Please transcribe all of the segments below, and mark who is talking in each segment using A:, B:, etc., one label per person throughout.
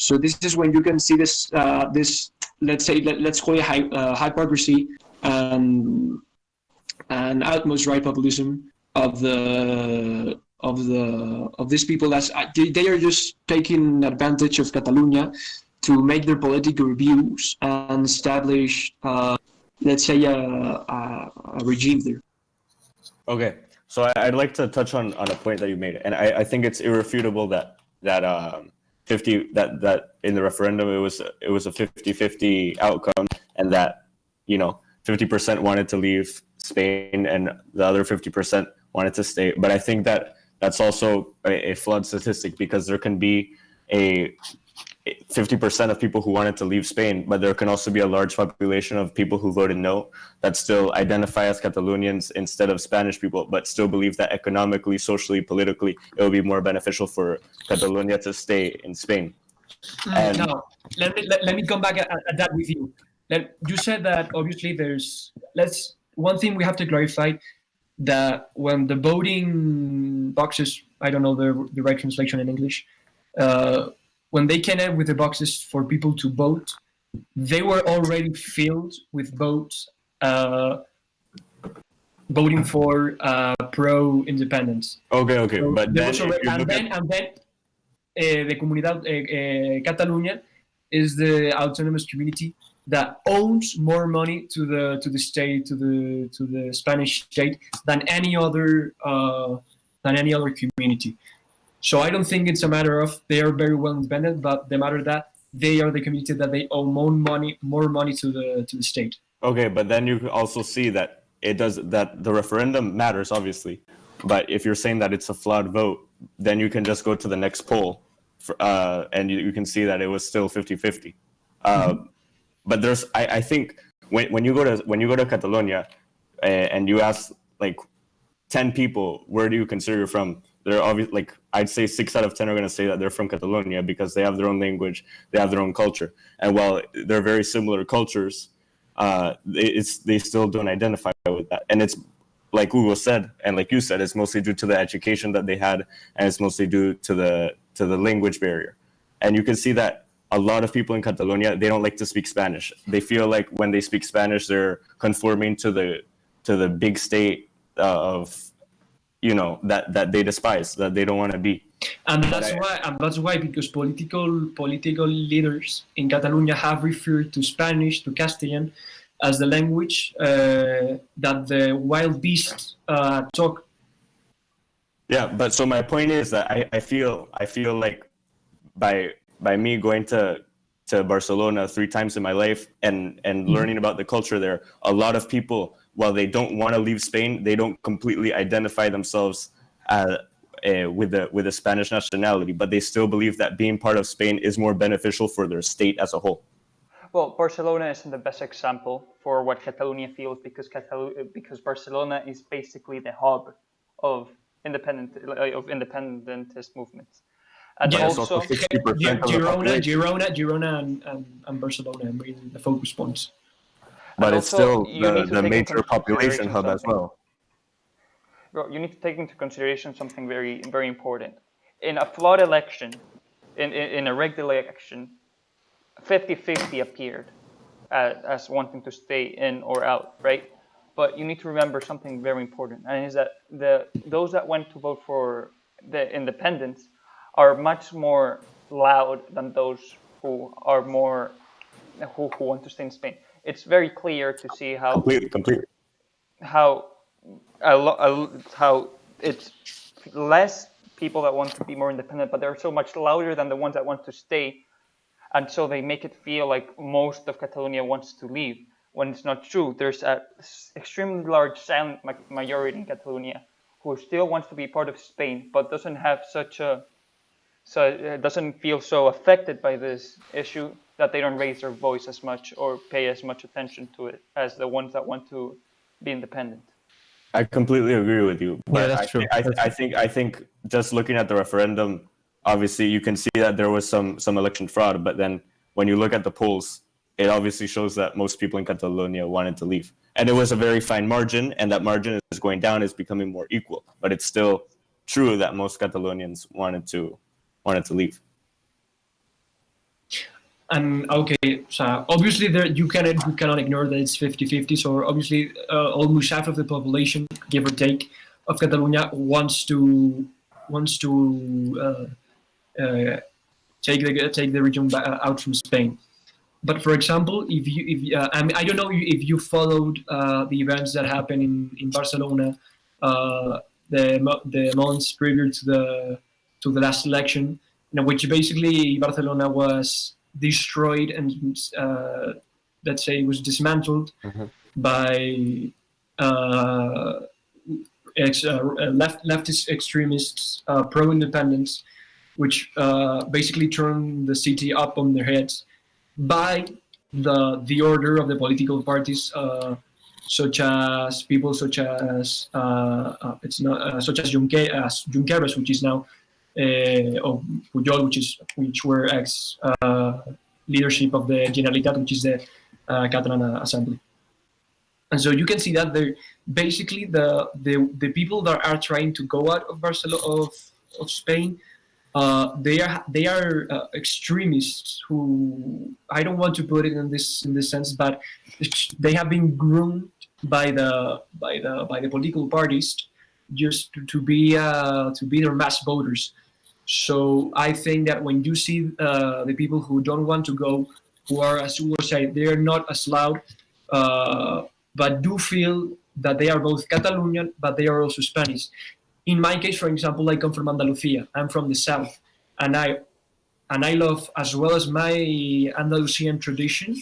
A: So this is when you can see this let's call it hypocrisy and utmost right populism of these people. They are just taking advantage of Catalonia to make their political views and establish, let's say, a regime there.
B: Okay, so I'd like to touch on a point that you made, and I think it's irrefutable that 50 that in the referendum it was a 50-50 outcome, and that 50% wanted to leave Spain and the other 50% wanted to stay. But I think that's also a flawed statistic, because there can be a 50% of people who wanted to leave Spain, but there can also be a large population of people who voted no that still identify as Catalonians instead of Spanish people, but still believe that economically, socially, politically, it would be more beneficial for Catalonia to stay in Spain. And
C: now, let me come back at that with you. You said that obviously one thing we have to clarify, that when the voting boxes, I don't know the right translation in English, when they came in with the boxes for people to vote, they were already filled with votes voting for pro-independence.
B: Okay.
C: So
B: but then,
C: the Comunidad Catalunya is the autonomous community that owns more money to the state, to the Spanish state, than any other community. So I don't think it's a matter of they are very well independent, but the matter that they are the community that they owe more money to the state.
B: Okay, but then you can also see that that the referendum matters, obviously. But if you're saying that it's a flawed vote, then you can just go to the next poll, and you can see that it was still 50-50. But I think when you go to Catalonia, and you ask like 10 people, where do you consider you're from? They're obviously, I'd say 6 out of 10 are going to say that they're from Catalonia, because they have their own language, they have their own culture. And while they're very similar cultures, they still don't identify with that. And it's like Hugo said, and like you said, it's mostly due to the education that they had, and it's mostly due to the language barrier. And you can see that a lot of people in Catalonia, they don't like to speak Spanish. They feel like when they speak Spanish, they're conforming to the big state of that they despise, that they don't want to be.
C: And that's why because political leaders in Catalonia have referred to Spanish, to Castellan, as the language that the wild beasts talk.
B: Yeah, but so my point is that I feel like by me going to Barcelona 3 times in my life and learning about the culture there, a lot of people, while they don't want to leave Spain, they don't completely identify themselves with the Spanish nationality, but they still believe that being part of Spain is more beneficial for their state as a whole.
D: Well, Barcelona isn't the best example for what Catalonia feels, because Barcelona is basically the hub of independentist movements. And
C: yes,
D: also
B: 60%
C: Girona and Barcelona are the focus points.
B: But it's still the major population hub as well.
D: You need to take into consideration something very, very important. In a flawed election, in a regular election, 50-50 appeared as wanting to stay in or out, right? But you need to remember something very important, and is that those that went to vote for the independents are much more loud than those who want to stay in Spain. It's very clear to see how
B: completely
D: how it's less people that want to be more independent, but they're so much louder than the ones that want to stay, and so they make it feel like most of Catalonia wants to leave, when it's not true. There's an extremely large silent majority in Catalonia who still wants to be part of Spain, but doesn't feel so affected by this issue that they don't raise their voice as much or pay as much attention to it as the ones that want to be independent.
B: I completely agree with you. But
E: yeah, that's true.
B: I think just looking at the referendum, obviously you can see that there was some election fraud, but then when you look at the polls, it obviously shows that most people in Catalonia wanted to leave. And it was a very fine margin, and that margin is going down, is becoming more equal. But it's still true that most Catalonians wanted to leave.
C: And okay, so obviously there you cannot ignore that it's 50-50. So obviously almost half of the population, give or take, of Catalonia wants to take the region out from Spain. But for example, I mean, I don't know if you followed the events that happened in Barcelona the months prior to the last election, in which basically Barcelona was destroyed and let's say was dismantled by leftist extremists, pro-independence, which basically turned the city up on their heads by the order of the political parties, such as Junqueras, which is now, or Pujol, which were ex leadership of the Generalitat, which is the Catalan Assembly. And so you can see that they're basically the people that are trying to go out of Barcelona of Spain. They are extremists who, I don't want to put it in this sense, but they have been groomed by the political parties just to be their mass voters. So I think that when you see the people who don't want to go, who are, as Hugo said, they are not as loud, but do feel that they are both Catalonian, but they are also Spanish. In my case, for example, I come from Andalusia. I'm from the south, and I love, as well as my Andalusian tradition,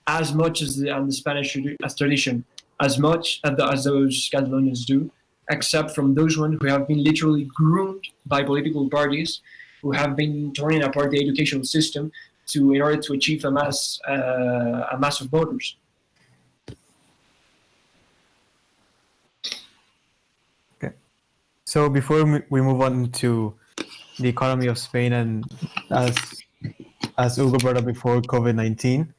C: as much as the Spanish tradition, as much as those Catalonians do, except from those ones who have been literally groomed by political parties, who have been turning apart the educational system in order to achieve a mass of voters.
E: So before we move on to the economy of Spain, and as Hugo brought up before, COVID-19,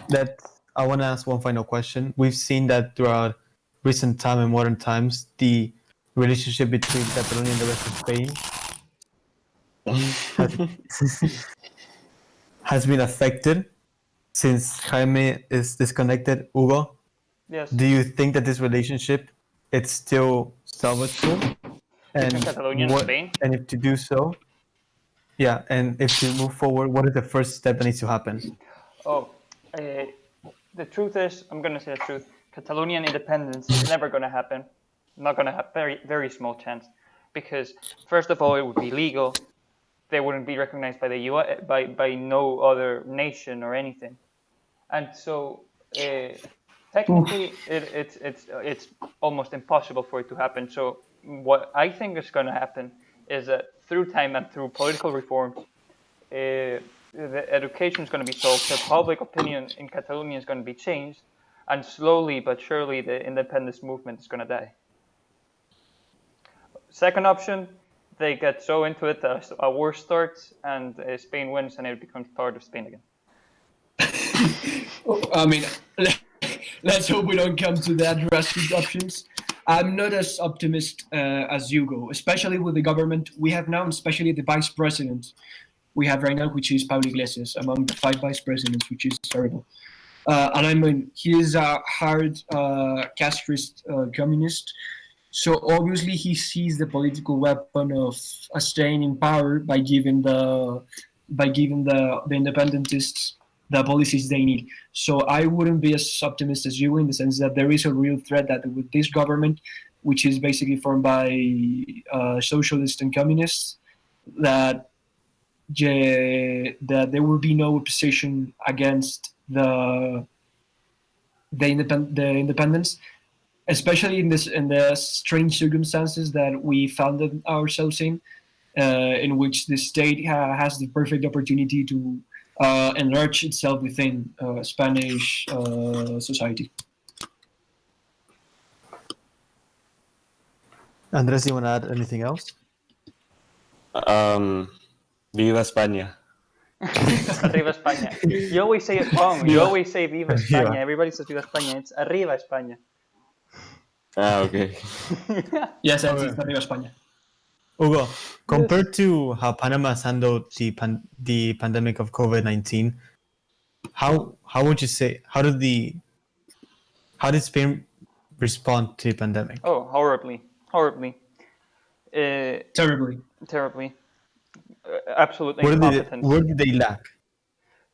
E: that I want to ask one final question. We've seen that throughout recent time and modern times, the relationship between Catalonia and the rest of Spain has been affected since Jaime is disconnected. Hugo,
D: Yes.
E: do you think that this relationship it's still salvageable?
D: Between Catalonia and Spain?
E: And if to do so, yeah, and if to move forward, what is the first step that needs to happen?
D: Oh, the truth is, I'm going to say the truth. Catalonian independence is never going to happen. Not going to have very, very small chance, because first of all, it would be legal. They wouldn't be recognized by the US, by no other nation or anything, and so technically, it's almost impossible for it to happen. So what I think is going to happen is that through time and through political reforms, the education is going to be solved. The public opinion in Catalonia is going to be changed, and slowly but surely, the independence movement is going to die. Second option, they get so into it that a war starts and Spain wins and it becomes part of Spain again.
C: I mean, let's hope we don't come to that drastic options. I'm not as optimist as Hugo, especially with the government we have now, and especially the vice president we have right now, which is Pablo Iglesias, among the 5 vice presidents, which is terrible. And I mean, he is a hard castrist communist. So obviously he sees the political weapon of staying in power by giving the independentists the policies they need. So I wouldn't be as optimistic as you, in the sense that there is a real threat that with this government, which is basically formed by socialists and communists, that there will be no opposition against the independence. Especially in the strange circumstances that we found ourselves in which the state has the perfect opportunity to enlarge itself within Spanish society.
E: Andres, you want to add anything else?
B: Viva España.
D: Arriba España. You always say it wrong. You always say Viva España. Everybody says Viva España. It's Arriba España.
B: Okay.
C: Yes, it's Arriba España.
E: Hugo, compared to how Panama has handled the pandemic of COVID-19, how would you say how did Spain respond to the pandemic?
D: Oh, horribly.
C: Terribly.
D: Terribly. Absolutely
E: Where
D: incompetent.
E: did they lack?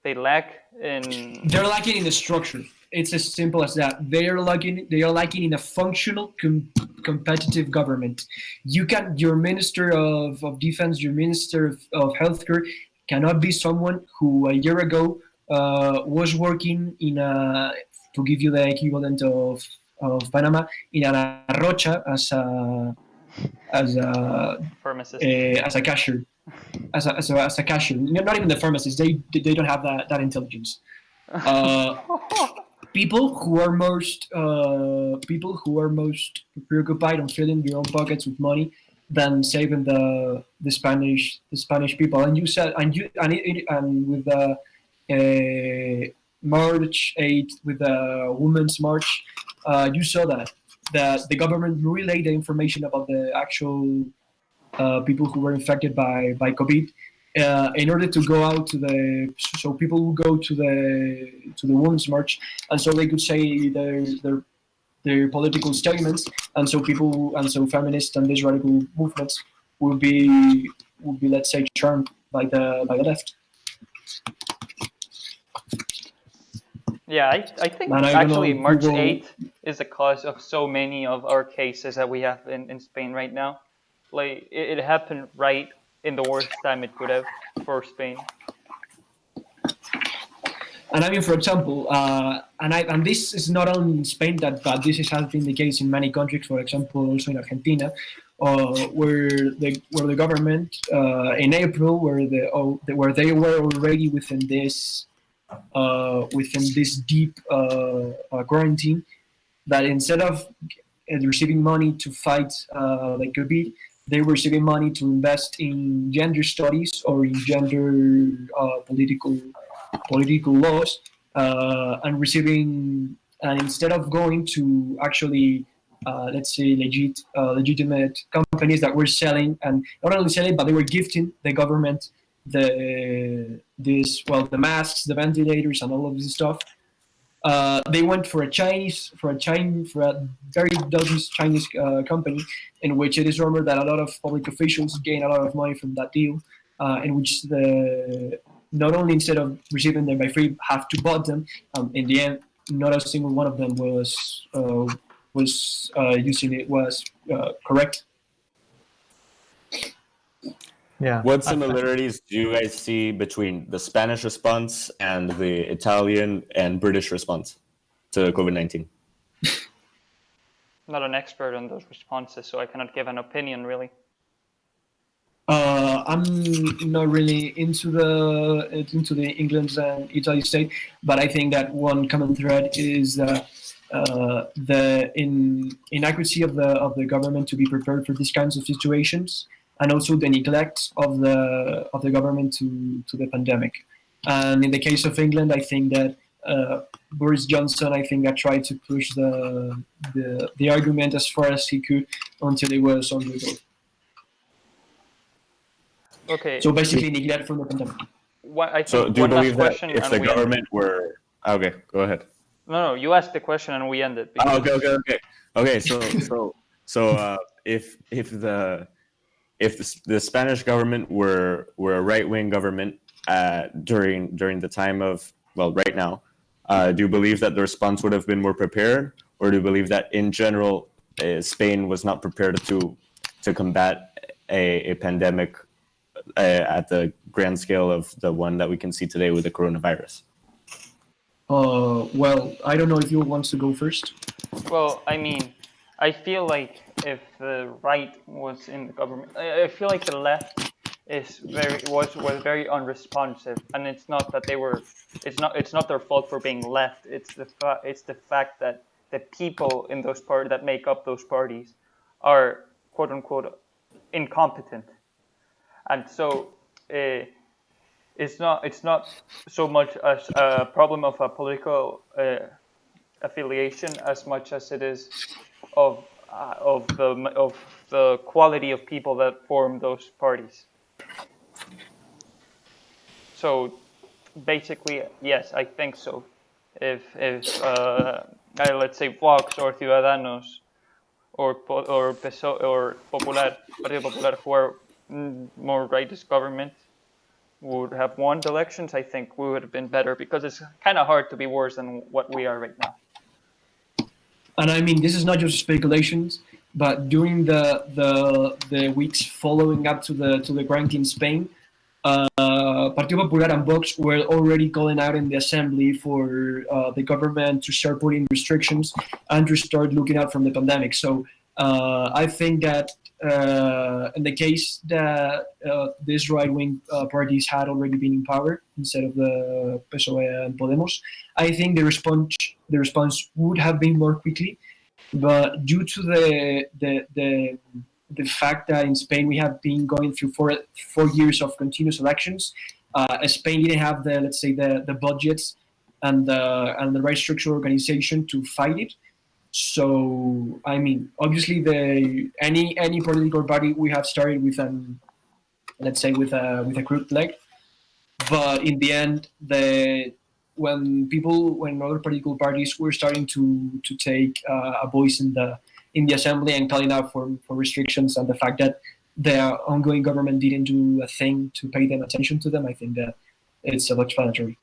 D: They lack in.
C: They're lacking in the structure. It's as simple as that. They are lacking in a functional, competitive government. Your minister of defense, your minister of healthcare, cannot be someone who a year ago was working in a, to give you the equivalent of Panama, in a rocha
D: Pharmacist.
C: as a cashier. As a cashier, not even the pharmacists. They don't have that intelligence. People who are most preoccupied on filling their own pockets with money than saving the Spanish people. And you said and with the March 8th, with the Women's March, you saw that the government relayed the information about the actual people who were infected by COVID, in order to go out so people will go to the Women's March, and so they could say their political statements, and so feminists and these radical movements will be let's say charmed by the left.
D: Yeah, I think
C: And I don't
D: actually
C: know,
D: March
C: Hugo-
D: 8th is the cause of so many of our cases that we have in Spain right now. Like, it happened right in the worst time it could have for Spain.
C: And I mean, for example, and this is not only in Spain but this has been the case in many countries. For example, also in Argentina, where the government in April, where they were already within this deep quarantine, that instead of receiving money to fight like COVID, they were receiving money to invest in gender studies or in gender political laws, and instead of going to actually let's say legitimate companies that were selling, and not only selling, but they were gifting the government the masks, the ventilators, and all of this stuff. They went for a very dodgy Chinese company, in which it is rumored that a lot of public officials gain a lot of money from that deal, in which not only instead of receiving them by free have to buy them. In the end, not a single one of them was using it was correct.
E: Yeah.
B: What similarities do you guys see between the Spanish response and the Italian and British response to COVID-19?
D: Not an expert on those responses, so I cannot give an opinion really.
C: I'm not really into the England and Italy state, but I think that one common thread is the inadequacy of the government to be prepared for these kinds of situations, and also the neglect of the government to the pandemic. And in the case of England, I think that Boris Johnson, I think, tried to push the argument as far as he could until it was on the go.
D: Okay.
C: So basically, neglect from the pandemic.
D: I think
B: So do you
D: one last
B: believe that
D: question
B: if
D: and
B: the
D: we end.
B: government were... Okay, go ahead.
D: No, you asked the question and we end it.
B: Oh, okay. So if the Spanish government were a right-wing government during the time of, well, right now, do you believe that the response would have been more prepared, or do you believe that in general Spain was not prepared to combat a pandemic at the grand scale of the one that we can see today with the coronavirus?
C: Well, I don't know if you want to go first.
D: Well, I mean, I feel like if the right was in the government, I feel like the left was very unresponsive, and it's not that it's not their fault for being left. It's the fact that the people in those parties that make up those parties are quote unquote incompetent, and so it's not so much as a problem of a political affiliation as much as it is of the quality of people that form those parties. So basically, yes, I think so. If let's say Vox or Ciudadanos or PSOE or Popular, Partido Popular, who are more rightist government, would have won the elections, I think we would have been better, because it's kind of hard to be worse than what we are right now.
C: And I mean, this is not just speculations, but during the weeks following up to the rank in Spain, Partido Popular and Vox were already calling out in the assembly for the government to start putting restrictions and to start looking out from the pandemic. So I think that in the case that these right-wing parties had already been in power instead of the PSOE and Podemos, I think the response would have been more quickly. But due to the fact that in Spain we have been going through four years of continuous elections, Spain didn't have the budgets and the right structural organization to fight it. So I mean, obviously, any political party we have started with with a crooked leg, but in the end, when other political parties were starting to take a voice in the assembly and calling out for restrictions, and the fact that the ongoing government didn't do a thing to pay them attention to them, I think that it's self-explanatory.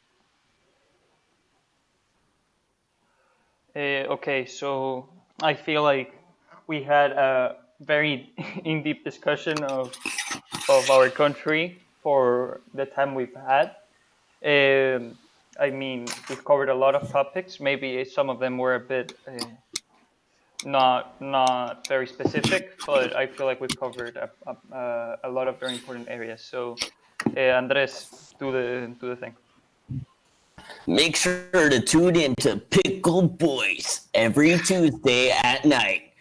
D: Okay, so I feel like we had a very in-depth discussion of our country for the time we've had. I mean, we've covered a lot of topics. Maybe some of them were a bit not very specific, but I feel like we've covered a lot of very important areas. So, Andres, do the thing.
F: Make sure to tune in to Pickle Boys every Tuesday at night.